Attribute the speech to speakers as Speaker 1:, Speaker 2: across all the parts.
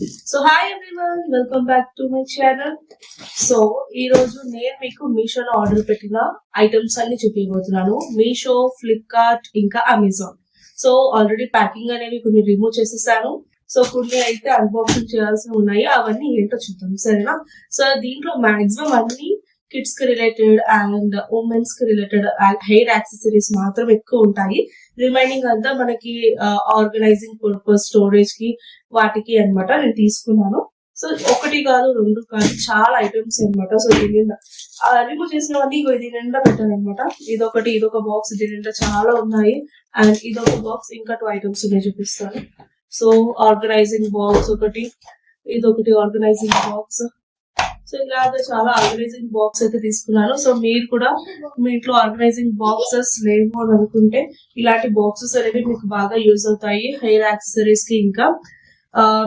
Speaker 1: So hi everyone, welcome back to my channel. So ఈ రోజు నేను మీకు మీషోలో ఆర్డర్ పెట్టిన ఐటమ్స్ అన్ని చూపించబోతున్నాను. మీషో, ఫ్లిప్కార్ట్ ఇంకా అమెజాన్. సో ఆల్రెడీ ప్యాకింగ్ అనేవి కొన్ని రిమూవ్ చేసేసాను. సో కొన్ని అయితే అన్బాక్సింగ్ చేయాల్సి ఉన్నాయి. అవన్నీ ఏంటో చూద్దాం, సరేనా? సో దీంట్లో మాక్సిమం అన్ని కిడ్స్ కి రిలేటెడ్ అండ్ ఉమెన్స్ కి రిలేటెడ్ హెయిర్ యాక్సెసరీస్ మాత్రం ఎక్కువ ఉంటాయి. రిమైనింగ్ అంతా మనకి ఆర్గనైజింగ్ పర్పస్, స్టోరేజ్ కి వాటికి అన్నమాట నేను తీసుకున్నాను. సో ఒకటి కాదు, రెండు కాదు, చాలా ఐటమ్స్ అన్నమాట. సో దీని నిండా రిమూవ్ చేసినవన్నీ దీని నిండా పెట్టాను అనమాట. ఇదొక బాక్స్, దీని నిండా చాలా ఉన్నాయి. అండ్ ఇదొక బాక్స్, ఇంకా 2 ఐటమ్స్ ఉన్నాయి, చూపిస్తాను. సో ఆర్గనైజింగ్ బాక్స్ ఒకటి, ఇదొకటి ఆర్గనైజింగ్ బాక్స్. సో ఇలాగా చాలా ఆర్గనైజింగ్ బాక్స్ అయితే తీసుకున్నాను. సో మీరు కూడా మీ ఇంట్లో ఆర్గనైజింగ్ బాక్సెస్ లేవు అని అనుకుంటే ఇలాంటి బాక్సెస్ అనేవి మీకు బాగా యూజ్ అవుతాయి హెయిర్ యాక్సెసరీస్ కి. ఇంకా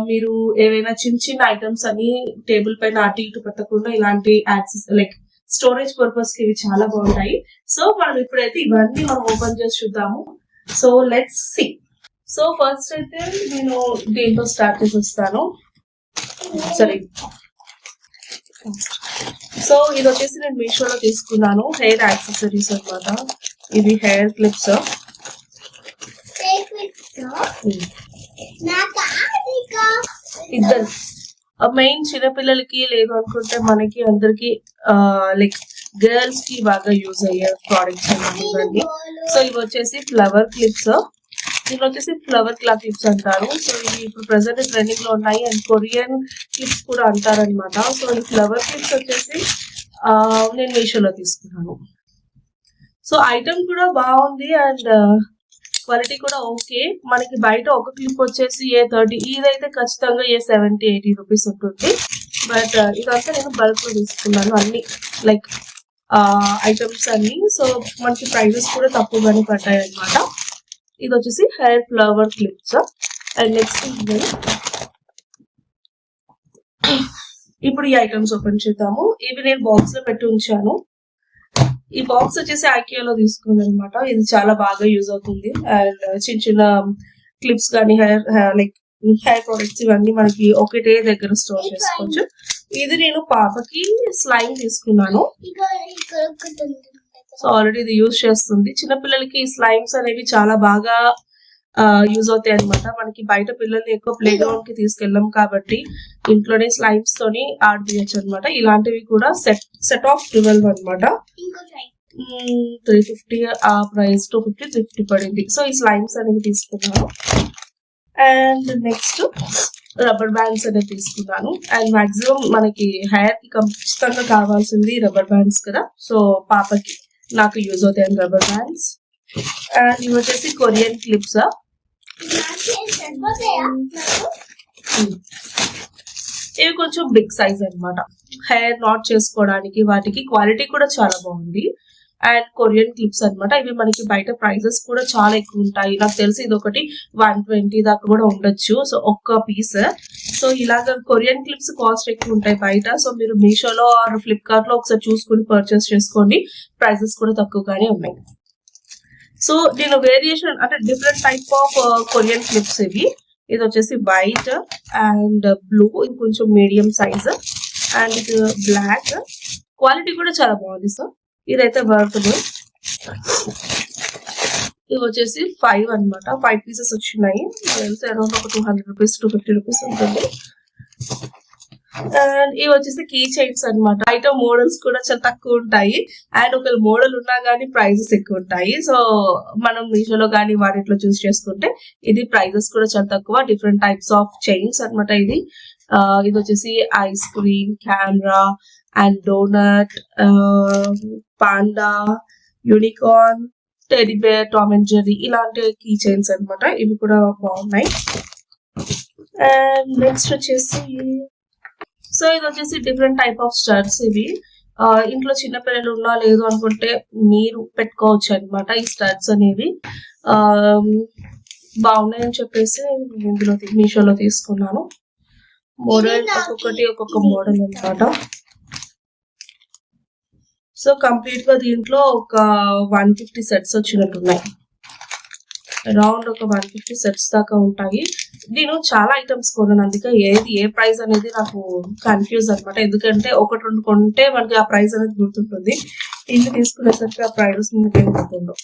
Speaker 1: మీరు ఏవైనా చిన్న చిన్న ఐటమ్స్ అని టేబుల్ పైన అటు ఇటు పెట్టకుండా ఇలాంటి యాక్సెస్ లైక్ స్టోరేజ్ పర్పస్ కి ఇవి చాలా బాగుంటాయి. సో మనం ఇప్పుడైతే ఇవన్నీ మనం ఓపెన్ చేసి చూద్దాము. So let's see. So first అయితే నేను దీంతో స్టార్ట్ చేసి వస్తాను. సరే, సో ఇది వచ్చేసి నేను మీషోలో తీసుకున్నాను హెయిర్ యాక్సెసరీస్ అన్నమాట. ఇవి హెయిర్ క్లిప్స్. ఇద్దరు మెయిన్ చిన్నపిల్లలకి లేదు అనుకుంటే మనకి అందరికి లైక్ గర్ల్స్ కి బాగా యూజ్ అయ్యే ప్రోడక్ట్స్ అన్నమాట. సో ఇవి వచ్చేసి ఫ్లవర్ క్లిప్స్. దీని వచ్చేసి ఫ్లవర్ క్లిప్స్ అంటారు. సో ఇవి ఇప్పుడు ప్రెసెంట్ ట్రెండింగ్ లో ఉన్నాయి. అండ్ కొరియన్ క్లిప్స్ కూడా అంటారనమాట. సో ఈ ఫ్లవర్ క్లిప్స్ వచ్చేసి నేను మీషోలో తీసుకున్నాను. సో ఐటమ్ కూడా బాగుంది అండ్ క్వాలిటీ కూడా ఓకే. మనకి బయట ఒక క్లిప్ వచ్చేసి A30, ఇదైతే ఖచ్చితంగా A70-80 రూపీస్ ఉంటుంది. బట్ ఇదంతా నేను బల్క్ లో తీసుకున్నాను, అన్ని లైక్ ఐటమ్స్ అన్ని. సో మనకి ప్రైజెస్ కూడా తక్కువగానే పడ్డాయి అనమాట. ఇది వచ్చేసి hair flower clips. And next ఇప్పుడు ఈ ఐటమ్స్ ఓపెన్ చేద్దాము. ఇవి నేను బాక్స్ లో పెట్టి ఉంచాను. ఈ బాక్స్ వచ్చేసి ఐకియాలో తీసుకున్నాను అనమాట. ఇది చాలా బాగా యూజ్ అవుతుంది. అండ్ చిన్న చిన్న క్లిప్స్ కానీ లైక్ హెయిర్ ప్రొడక్ట్స్ ఇవన్నీ మనకి ఒకటే దగ్గర స్టోర్ చేసుకోవచ్చు. ఇది నేను పాపకి స్లైమ్ తీసుకున్నాను. సో ఆల్రెడీ ఇది యూజ్ చేస్తుంది. చిన్నపిల్లలకి స్లైమ్స్ అనేవి చాలా బాగా యూజ్ అవుతాయి అనమాట. మనకి బయట పిల్లల్ని ఎక్కువ ప్లే గ్రౌండ్ కి తీసుకెళ్ళాం కాబట్టి ఇంట్లోనే స్లైమ్స్ తోని ఆడిపించచ్చు అనమాట. ఇలాంటివి కూడా సెట్ ఆఫ్ 12 అనమాట. 350 ఆ ప్రైస్ 250-350 పడింది. సో ఈ స్లైమ్స్ అనేవి తీసుకున్నాను. అండ్ నెక్స్ట్ రబ్బర్ బ్యాండ్స్ అనేవి తీసుకున్నాను. అండ్ మాక్సిమం మనకి హెయిర్ కి ఖచ్చితంగా కావాల్సింది రబ్బర్ బ్యాండ్స్ కదా. సో పాపకి నాకు యూజ్ అవుతాయి రబ్బర్ బ్యాండ్స్. అండ్ ఇవి వచ్చేసి కొరియన్ క్లిప్స్. ఇవి కొంచెం బిగ్ సైజ్ అనమాట. హెయిర్ నాట్ చేసుకోవడానికి వాటికి క్వాలిటీ కూడా చాలా బాగుంది. అండ్ కొరియన్ క్లిప్స్ అనమాట. ఇవి మనకి బయట ప్రైజెస్ కూడా చాలా ఎక్కువ ఉంటాయి. నాకు తెలిసి ఇది ఒకటి 120 దాకా కూడా ఉండొచ్చు. సో ఒక్క పీస్. సో ఇలాగ కొరియన్ క్లిప్స్ కాస్ట్ ఎక్కువ ఉంటాయి బయట. సో మీరు మీషోలో ఆర్ ఫ్లిప్కార్ట్ లో ఒకసారి చూసుకుని పర్చేస్ చేసుకోండి. ప్రైజెస్ కూడా తక్కువగానే ఉన్నాయి. సో నేను వేరియేషన్ అంటే different type of Korean clips ఇవి. ఇది వచ్చేసి వైట్ అండ్ బ్లూ, ఇంకొంచెం మీడియం సైజ్. అండ్ ఇది బ్లాక్. క్వాలిటీ కూడా చాలా బాగుంది. సో ఇదైతే వర్తబుల్. ఇవి వచ్చేసి 5 అనమాట. 5 పీసెస్ వచ్చినాయి. తెలిసి అరౌండ్ ఒక 200 రూపీస్ 250 రూపీస్ ఉంటుంది. అండ్ ఇవి వచ్చేసి కీ చైన్స్ అనమాట. ఐటమ్ మోడల్స్ కూడా చాలా తక్కువ ఉంటాయి. అండ్ ఒక మోడల్ ఉన్నా కానీ ప్రైజెస్ ఎక్కువ ఉంటాయి. సో మనం మీషోలో కానీ వాటిలో చూస్ చేసుకుంటే ఇది ప్రైజెస్ కూడా చాలా తక్కువ. డిఫరెంట్ టైప్స్ ఆఫ్ చైన్స్ అనమాట. ఇది వచ్చేసి ice cream, camera and donut, panda, unicorn, teddy bear, Tom and Jerry ఇలాంటి కీ చైన్స్ అనమాట. ఇవి కూడా బాగున్నాయి. అండ్ నెక్స్ట్ వచ్చేసి సో ఇది వచ్చేసి డిఫరెంట్ టైప్ ఆఫ్ స్టడ్స్. ఇవి ఇంట్లో చిన్నపిల్లలు ఉన్నా లేదు అనుకుంటే మీరు పెట్టుకోవచ్చు అనమాట. ఈ స్టడ్స్ అనేవి బాగున్నాయని చెప్పేసి ఇందులో మీషోలో తీసుకున్నాను. మోడల్ ఒక్కొక్క మోడల్ అనమాట. సో కంప్లీట్ గా దీంట్లో ఒక 150 సెట్స్ వచ్చినట్టున్నాయి. అరౌండ్ ఒక 150 సెట్స్ దాకా ఉంటాయి. నేను చాలా ఐటమ్స్ కొన్నాను, అందుకే ఏది ఏ ప్రైస్ అనేది నాకు కన్ఫ్యూజ్ అనమాట. ఎందుకంటే ఒకటి రెండు కొంటే మనకి ఆ ప్రైస్ అనేది గుర్తుంటుంది, ఇల్లు తీసుకునేసరికి ఆ ప్రైజెస్ మనకి ఏం గుర్తుండవు.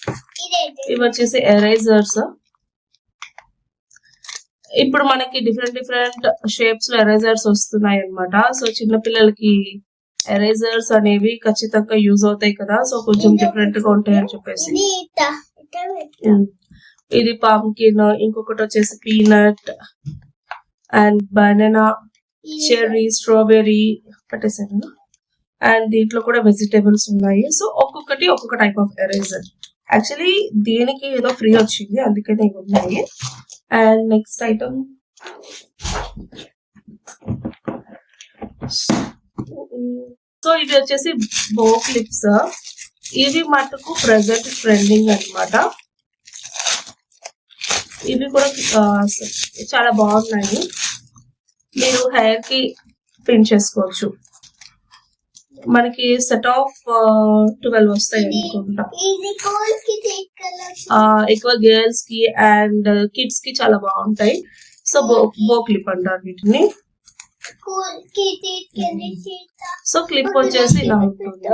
Speaker 1: ఇవి వచ్చేసి ఎరేజర్స్. ఇప్పుడు మనకి డిఫరెంట్ డిఫరెంట్ షేప్స్ లో ఎరేజర్స్ వస్తున్నాయి అనమాట. సో చిన్న పిల్లలకి ఎరేజర్స్ అనేవి ఖచ్చితంగా యూజ్ అవుతాయి కదా, సో కొంచెం డిఫరెంట్ గా ఉంటాయి అని చెప్పేసి. ఇది పంకిన్, ఇంకొకటి వచ్చేసి peanut and banana, cherry, strawberry పట్టేసాను. అండ్ దీంట్లో కూడా వెజిటేబుల్స్ ఉన్నాయి. సో ఒక్కొక్కటి ఒక్కొక్క టైప్ ఆఫ్ ఎరేజర్. యాక్చువల్లీ దీనికి ఏదో ఫ్రీ వచ్చింది, అందుకనే ఇవి ఉన్నాయి. అండ్ నెక్స్ట్ ఐటమ్ సో ఇవి వచ్చేసి బో క్లిప్స్. ఇవి మటుకు ప్రెసెంట్ ట్రెండింగ్ అన్నమాట. ఇవి కూడా చాలా బాగున్నాయి, మీరు హెయిర్ కి పిన్ చేసుకోవచ్చు. మనకి సెట్ ఆఫ్ 12 వస్తాయి అనుకుంటా. ఎక్కువ గర్ల్స్ కి అండ్ కిడ్స్ కి చాలా బాగుంటాయి. సో బో క్లిప్ అంటారు వీటిని. సో క్లిప్ వచ్చేసి ఇలా ఉంటుంది.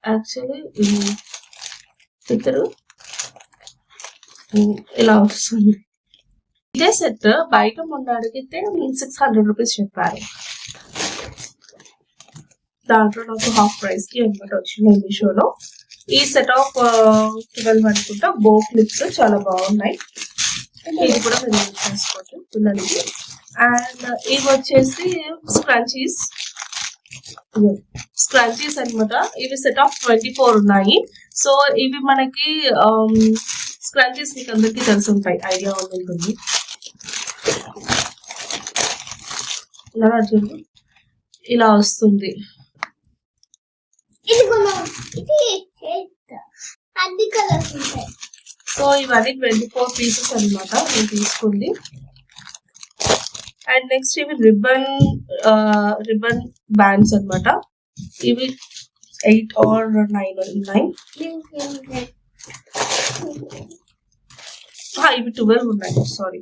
Speaker 1: యాక్చువల్లీ ఇద్దరు ఇలా వస్తుంది. ఇదే సెట్ బయట మొన్న అడిగితే 600 రూపీస్ చెప్పారు. దాంట్లో నాకు హాఫ్ ప్రైస్ కి అనమాట వచ్చింది మీషోలో. ఈ సెట్ ఆఫ్ 12 అనుకుంటా బో క్లిప్స్ చాలా బాగున్నాయి. ఇది కూడా మీరు యూజ్ చేసుకోవచ్చు పిల్లలకి. అండ్ ఇవి వచ్చేసి స్క్రంచీస్ అనమాట. ఇవి సెట్ ఆఫ్ 24 ఉన్నాయి. సో ఇవి మనకి స్క్రంచీస్ మీకు అందరికీ తెలిసి ఉంటాయి, ఐడియా ఉంటుంది. ఇలా వస్తుంది. సో ఇవన్నీ 24 పీసెస్ అనమాట నేను తీసుకుంది. అండ్ నెక్స్ట్ ఇవి రిబ్బన్ బ్యాండ్స్ అనమాట. ఇవి 8 or 9 ఉన్నాయి. ఇవి 12 ఉన్నాయి, సారీ.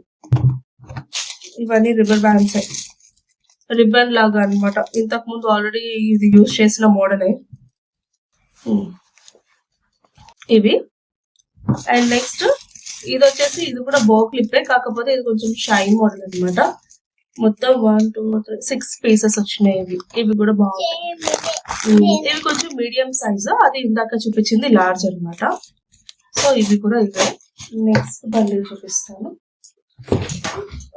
Speaker 1: ఇవన్నీ రిబ్బన్ బ్యాండ్స్, రిబ్బన్ లాగా అనమాట. ఇంతకు ముందు ఆల్రెడీ ఇది యూజ్ చేసిన మోడలే ఇవి. అండ్ నెక్స్ట్ ఇది వచ్చేసి ఇది కూడా బో క్లిప్పే, కాకపోతే ఇది కొంచెం షైన్ మోడల్ అనమాట. మొత్తం 1 2 3 6 పీసెస్ వచ్చినాయి. ఇవి కూడా బాగున్నాయి. ఇవి కొంచెం మీడియం సైజ్, అది ఇందాక చూపించింది లార్జ్ అనమాట. సో ఇవి కూడా ఇవే. నెక్స్ట్ బండిల్ చూపిస్తాను.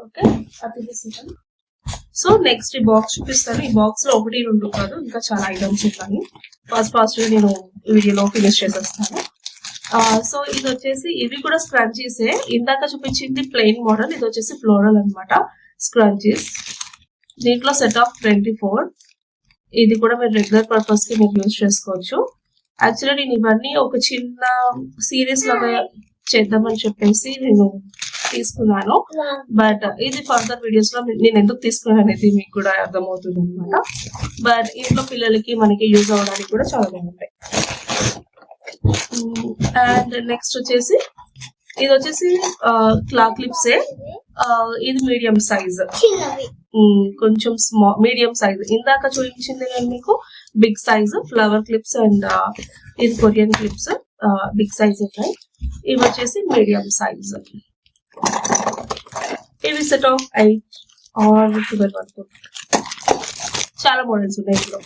Speaker 1: ఓకే, అది తీసుకుంటాను. సో నెక్స్ట్ ఈ బాక్స్ చూపిస్తాను. ఈ బాక్స్ లో 1 2 కాదు, ఇంకా చాలా ఐటమ్స్ ఉన్నాయి. ఫాస్ట్ గా నేను వీడియోలో ఫినిష్ చేసేస్తాను. సో ఇది వచ్చేసి ఇవి కూడా స్క్రంచీసే. ఇందాక చూపించింది ప్లెయిన్ మోడల్, ఇది వచ్చేసి ఫ్లోరల్ అనమాట. స్క్రంచీస్ దీంట్లో సెట్ ఆఫ్ 24. ఇది కూడా మీరు రెగ్యులర్ పర్పస్ కి మీరు యూజ్ చేసుకోవచ్చు. యాక్చువల్లీ నేను ఇవన్నీ ఒక చిన్న సిరీస్ లాగా చేద్దామని చెప్పేసి నేను తీసుకున్నాను. బట్ ఇది ఫర్దర్ వీడియోస్ లో నేను ఎందుకు తీసుకున్నాను అనేది మీకు కూడా అర్థమవుతుంది అనమాట. బట్ ఇంట్లో పిల్లలకి మనకి యూజ్ అవ్వడానికి కూడా చాలా బాగుంటాయి. అండ్ నెక్స్ట్ వచ్చేసి ఇది వచ్చేసి క్లా క్లిప్సే. ఇది మీడియం సైజ్, కొంచెం మీడియం సైజ్. ఇందాక చూపించింది నేను మీకు big size flower clips. And ఇది కొరియన్ క్లిప్స్ బిగ్ సైజ్ ఉన్నాయి. ఇవి వచ్చేసి మీడియం సైజ్. ఇవి సెట్ ఆఫ్ 8 or 12 వరకు. చాలా మోడల్స్ ఉన్నాయి ఇందులో.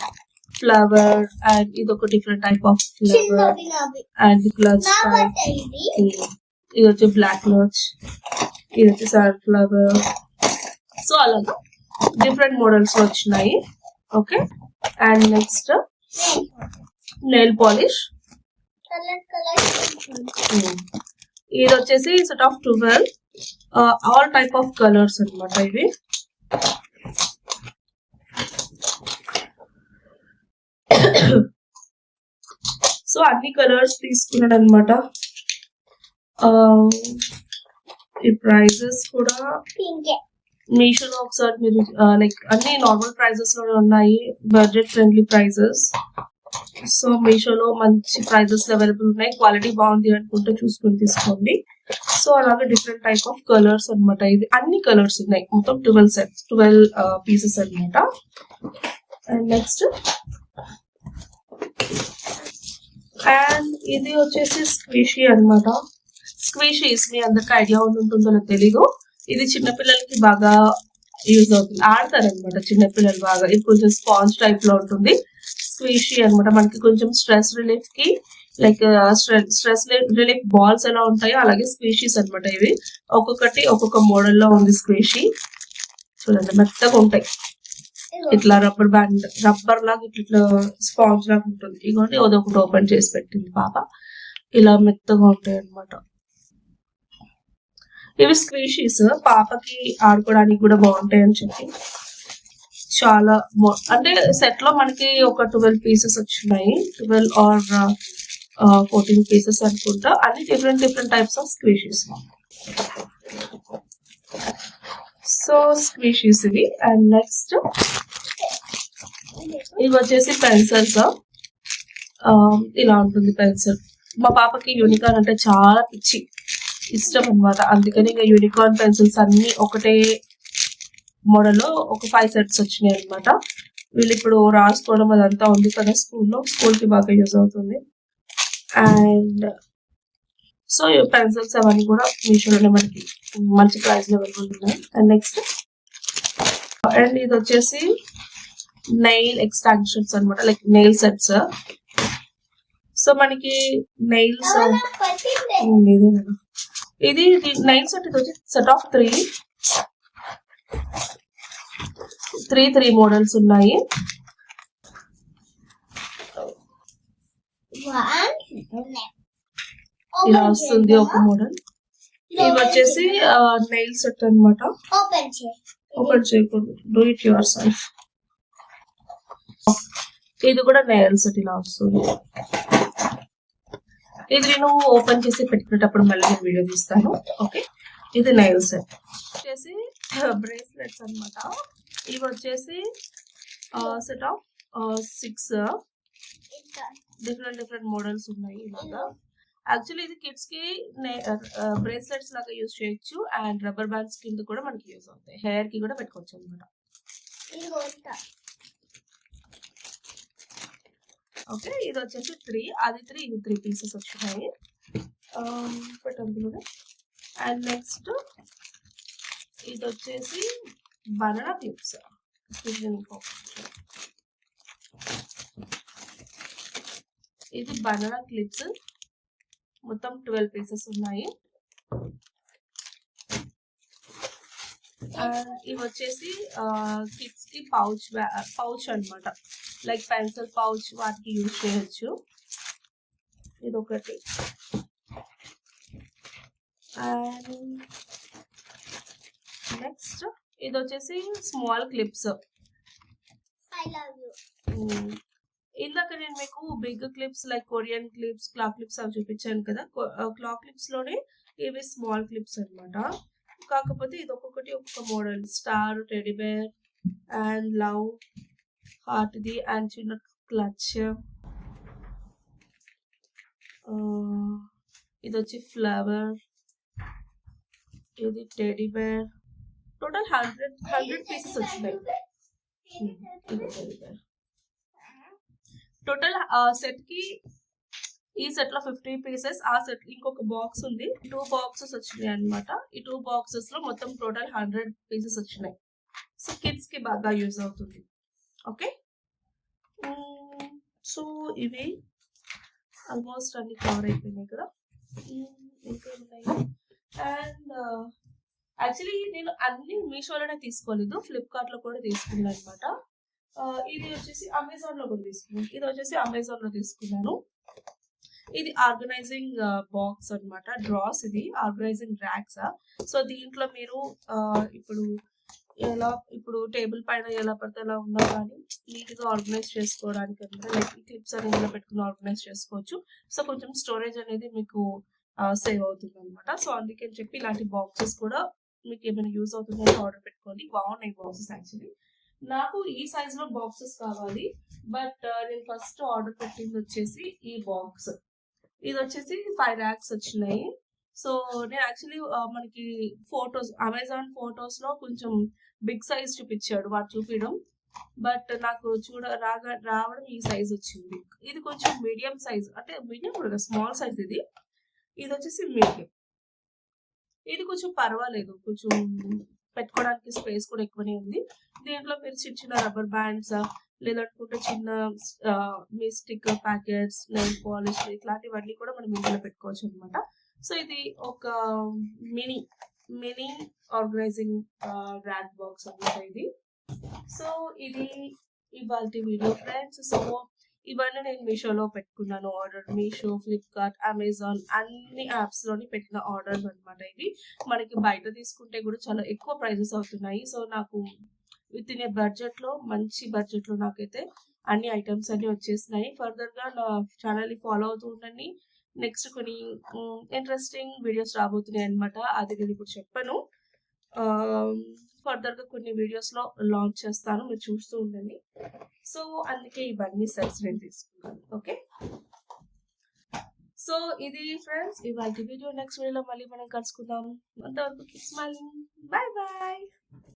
Speaker 1: ఫ్లవర్ అండ్ ఇది ఒక different type of flower and clutch type. ఇది వచ్చి బ్లాక్ క్లచ్, ఇది వచ్చి సన్ ఫ్లవర్. సో అలాగా డిఫరెంట్ మోడల్స్ వచ్చినాయి. Okay, and next nail polish. ఇది వచ్చేసి set of 12, all type of colours అనమాట ఇవి. సో అన్ని కలర్స్ తీసుకున్నాడు అనమాట. ఈ ప్రైజెస్ కూడా మీషోలో ఒకసారి మీరు లైక్ అన్ని నార్మల్ ప్రైజెస్ లోనే ఉన్నాయి, బడ్జెట్ ఫ్రెండ్లీ ప్రైజెస్. సో మీషోలో మంచి ప్రైజెస్ అవైలబుల్ ఉన్నాయి, క్వాలిటీ బాగుంది అనుకుంటే చూసుకొని తీసుకోండి. సో అలాగే డిఫరెంట్ టైప్ ఆఫ్ కలర్స్ అనమాట. ఇవి అన్ని కలర్స్ ఉన్నాయి, మొత్తం 12 పీసెస్ అనమాట. అండ్ నెక్స్ట్ అండ్ ఇది వచ్చేసి స్క్విషీ అనమాట. స్క్విషీస్ మీ అందరికి ఐడియా ఉంటుందో నాకు తెలీదు. ఇది చిన్నపిల్లలకి బాగా యూజ్ అవుతుంది, ఆడతారు అనమాట చిన్నపిల్లలు బాగా. ఇది కొంచెం స్పాంజ్ టైప్ లో ఉంటుంది, స్క్విషీ అనమాట. మనకి కొంచెం స్ట్రెస్ రిలీఫ్ కి లైక్ స్ట్రెస్ రిలీఫ్ బాల్స్ ఎలా ఉంటాయో అలాగే స్క్విషీస్ అనమాట. ఇవి ఒక్కొక్కటి ఒక్కొక్క మోడల్ లో ఉంది స్క్విషీ. చూడండి మెత్తగా ఉంటాయి, ఇట్లా రబ్బర్ బ్యాండ్ రబ్బర్ లాగా ఇట్లా స్పాంజ్ లాగా ఉంటుంది. ఇగోండి అదొకటి ఓపెన్ చేసి పెట్టింది పాప, ఇలా మెత్తగా ఉంటాయి అనమాట. ఇవి స్క్వీషీస్ పాపకి ఆడుకోవడానికి కూడా బాగుంటాయి అని చెప్పి చాలా అంటే సెట్ లో మనకి ఒక 12 పీసెస్ వచ్చినాయి, 12 ఆర్ 14 పీసెస్ అనుకుంటా. అన్ని డిఫరెంట్ టైప్స్ ఆఫ్ స్క్వీషీస్. సో స్క్వీషీస్ ఇవి. అండ్ నెక్స్ట్ ఇవి వచ్చేసి పెన్సిల్స్. ఇలా ఉంటుంది పెన్సిల్. మా పాపకి యూనికార్న్ అంటే చాలా పిచ్చి ఇష్టం అనమాట, అందుకని ఇంకా యూనికార్న్ పెన్సిల్స్ అన్ని ఒకటే మోడల్లో ఒక 5 సెట్స్ వచ్చినాయి అనమాట. వీళ్ళు ఇప్పుడు రాసుకోవడం అదంతా ఉంది కదా స్కూల్ కి బాగా యూజ్ అవుతుంది. అండ్ సో ఈ పెన్సిల్స్ అవన్నీ కూడా మీషోలోనే మనకి మంచి ప్రైస్ లో అవైలబుల్ ఉన్నాయి. అండ్ నెక్స్ట్ అండ్ ఇది వచ్చేసి నెయిల్ ఎక్స్టెన్షన్స్ అనమాట, లైక్ నెయిల్ సెట్స్. సో మనకి నెయిల్స్ ఇది నెయిల్ సెట్. ఇది వచ్చి సెట్ ఆఫ్ 3 మోడల్స్ ఉన్నాయి. ఇలా వస్తుంది ఒక మోడల్. ఇది వచ్చేసి నెయిల్ సెట్ అనమాట. ఓపెన్ చేయకూడదు, డూ ఇట్ యువర్ సెల్ఫ్. ఇది కూడా నెయిల్ సెట్ ఇలా వస్తుంది. ఇది నేను ఓపెన్ చేసి పెట్టుకునేటప్పుడు మళ్ళీ నేను వీడియో తీస్తాను. ఓకే, ఇది నెయిల్ సెట్. వచ్చేసి బ్రేస్లెట్స్ అనమాట. ఇవి వచ్చేసి సెట్ ఆఫ్ 6 డిఫరెంట్ మోడల్స్ ఉన్నాయి ఇలాగా. యాక్చువల్లీ ఇది కిడ్స్ కి బ్రేస్లెట్స్ లాగా యూజ్ చేయొచ్చు, అండ్ రబ్బర్ బ్యాండ్స్ కింద కూడా మనకి యూజ్ అవుతాయి, హెయిర్ కి కూడా పెట్టుకోవచ్చు అనమాట. ఓకే, ఇది వచ్చేసి 3, అది 3, ఇది 3 పీసెస్ వచ్చినాయి. పెట్టండి. అండ్ నెక్స్ట్ ఇది వచ్చేసి బనానా క్లిప్స్. ఇది బనానా క్లిప్స్, మొత్తం 12 పీసెస్ ఉన్నాయి. ఇవి వచ్చేసి కిడ్స్ కి పౌచ్ అనమాట, లైక్ పెన్సిల్ పౌచ్ వాటికి యూజ్ చేయొచ్చు. ఇది ఒకటి. అండ్ నెక్స్ట్ ఇది వచ్చేసి స్మాల్ క్లిప్స్. ఇందాక నేను మీకు big clips like Korean clips, clock clips అవి చూపించాను కదా. క్లాక్ క్లిప్స్ లోనే ఇవి స్మాల్ క్లిప్స్ అనమాట. కాకపోతే ఇది ఒక్కొక్కటి ఒక్కొక్క model. Star, teddy bear, and love heart ది, అండ్ చిన్న క్లచ్. ఇది వచ్చి ఫ్లవర్, ఇది టెడీ బేర్. టోటల్ 100 పీసెస్ వచ్చినాయి. టోటల్ సెట్ కి ఈ సెట్ లో 50 పీసెస్. ఆ సెట్ ఇంకొక బాక్స్ ఉంది, 2 బాక్సెస్ వచ్చినాయి అనమాట. ఈ 2 బాక్సెస్ లో మొత్తం టోటల్ 100 పీసెస్ వచ్చినాయి. సో కిడ్స్ కి బాగా యూజ్ అవుతుంది. ఓకే, సో ఇవి ఆల్మోస్ట్ అన్ని కవర్ అయిపోయినాయి కదా. ఇంకా ఉన్నాయి. అండ్ యాక్చువల్లీ నేను అన్ని మీషోలోనే తీసుకోలేదు, ఫ్లిప్కార్ట్ లో కూడా తీసుకున్నాను అనమాట. ఇది వచ్చేసి అమెజాన్ లో కూడా తీసుకున్నాను. ఇది వచ్చేసి అమెజాన్ లో తీసుకున్నాను. ఇది ఆర్గనైజింగ్ బాక్స్ అనమాట, డ్రాస్. ఇది ఆర్గనైజింగ్ ర్యాక్స్. సో దీంట్లో మీరు ఇప్పుడు టేబుల్ పైన ఎలా పడితే ఎలా ఉన్నా కానీ నీట్ గా ఆర్గనైజ్ చేసుకోవడానికి అనమాట. లైక్ క్లిప్స్ అనేది ఇలా పెట్టుకుని ఆర్గనైజ్ చేసుకోవచ్చు. సో కొంచెం స్టోరేజ్ అనేది మీకు సేవ్ అవుతుంది అనమాట. సో అందుకని చెప్పి ఇలాంటి బాక్సెస్ కూడా మీకు ఏమైనా యూజ్ అవుతుందని ఆర్డర్ పెట్టుకోండి. బాగున్నాయి బాక్సెస్ యాక్చువల్లీ. నాకు ఈ సైజ్ లో బాక్సెస్ కావాలి. బట్ నేను ఫస్ట్ ఆర్డర్ పెట్టింది వచ్చేసి ఈ బాక్స్. ఇది వచ్చేసి 5 racks వచ్చినాయి. సో నేను యాక్చువల్లీ మనకి ఫొటోస్ అమెజాన్ ఫొటోస్ లో కొంచెం బిగ్ సైజ్ చూపించాడు వాడు చూపించడం. బట్ నాకు రావడం ఈ సైజ్ వచ్చింది. ఇది కొంచెం మీడియం సైజ్, అంటే మీడియం కూడా స్మాల్ సైజ్. ఇది వచ్చేసి మీడియం. ఇది కొంచెం పర్వాలేదు, కొంచెం పెట్టుకోవడానికి స్పేస్ కూడా ఎక్కువనే ఉంది. దీంట్లో మీరు చిన్న చిన్న రబ్బర్ బ్యాండ్స్ లేదనుకుంటే చిన్న మీ స్టిక్కర్ ప్యాకెట్స్, నెయిల్ పాలిష్ ఇట్లాంటివన్నీ కూడా మనం ఇందులో పెట్టుకోవచ్చు అనమాట. సో ఇది ఒక mini mini organising rack box అనమాట ఇది. సో ఇది ఇవాళ వీడియో ఫ్రెండ్స్. సో ఇవన్నీ నేను మీషోలో పెట్టుకున్నాను ఆర్డర్. మీషో, ఫ్లిప్కార్ట్, అమెజాన్ అన్ని యాప్స్ లోని పెట్టిన ఆర్డర్స్ అనమాట ఇవి. మనకి బయట తీసుకుంటే కూడా చాలా ఎక్కువ ప్రైజెస్ అవుతున్నాయి. సో నాకు విత్ ఇన్ ఏ బడ్జెట్ లో, మంచి బడ్జెట్ లో నాకైతే అన్ని ఐటమ్స్ అన్ని వచ్చేసినాయి. ఫర్దర్ గా నా ఛానల్ ని ఫాలో అవుతూ ఉండండి. నెక్స్ట్ కొన్ని ఇంట్రెస్టింగ్ వీడియోస్ రాబోతున్నాయి అనమాట. అది నేను ఇప్పుడు చెప్పను. ఫర్దర్ గా కొన్ని వీడియోస్ లో లాంచ్ చేస్తాను, మీరు చూస్తూ ఉండండి. సో అందుకే ఇవన్నీ సెట్స్ నేను తీసుకున్నాను. ఓకే, సో ఇది ఫ్రెండ్స్ ఇవాళ వీడియో. నెక్స్ట్ వీడియోలో మళ్ళీ మనం కలుసుకుందాం. అంతవరకు స్మైలింగ్. Bye bye.